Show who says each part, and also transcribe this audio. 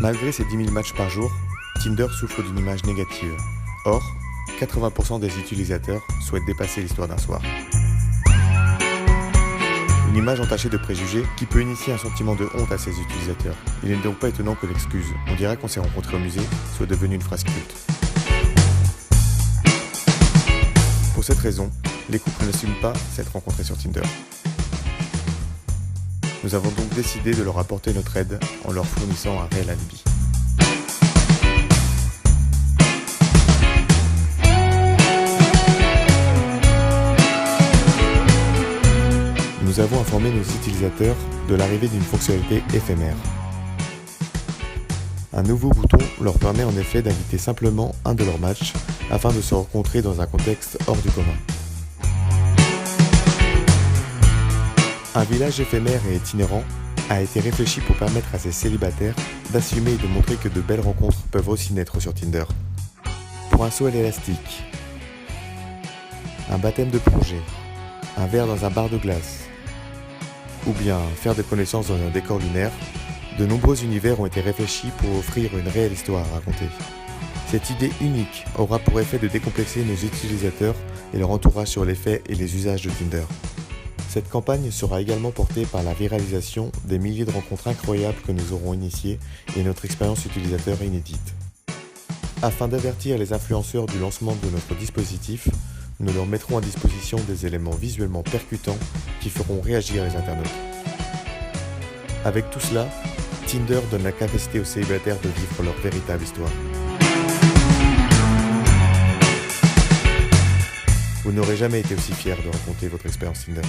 Speaker 1: Malgré ses 10 000 matchs par jour, Tinder souffre d'une image négative. Or, 80% des utilisateurs souhaitent dépasser l'histoire d'un soir. Une image entachée de préjugés qui peut initier un sentiment de honte à ses utilisateurs. Il n'est donc pas étonnant que l'excuse « on dirait qu'on s'est rencontrés au musée » soit devenue une phrase culte. Pour cette raison, les couples n'assument pas s'être rencontrés sur Tinder. Nous avons donc décidé de leur apporter notre aide en leur fournissant un réel alibi. Nous avons informé nos utilisateurs de l'arrivée d'une fonctionnalité éphémère. Un nouveau bouton leur permet en effet d'inviter simplement un de leurs matchs afin de se rencontrer dans un contexte hors du commun. Un village éphémère et itinérant a été réfléchi pour permettre à ces célibataires d'assumer et de montrer que de belles rencontres peuvent aussi naître sur Tinder. Pour un saut à l'élastique, un baptême de plongée, un verre dans un bar de glace, ou bien faire des connaissances dans un décor lunaire, de nombreux univers ont été réfléchis pour offrir une réelle histoire à raconter. Cette idée unique aura pour effet de décomplexer nos utilisateurs et leur entourage sur les faits et les usages de Tinder. Cette campagne sera également portée par la viralisation des milliers de rencontres incroyables que nous aurons initiées et notre expérience utilisateur inédite. Afin d'avertir les influenceurs du lancement de notre dispositif, nous leur mettrons à disposition des éléments visuellement percutants qui feront réagir les internautes. Avec tout cela, Tinder donne la capacité aux célibataires de vivre leur véritable histoire. Vous n'aurez jamais été aussi fier de raconter votre expérience Tinder.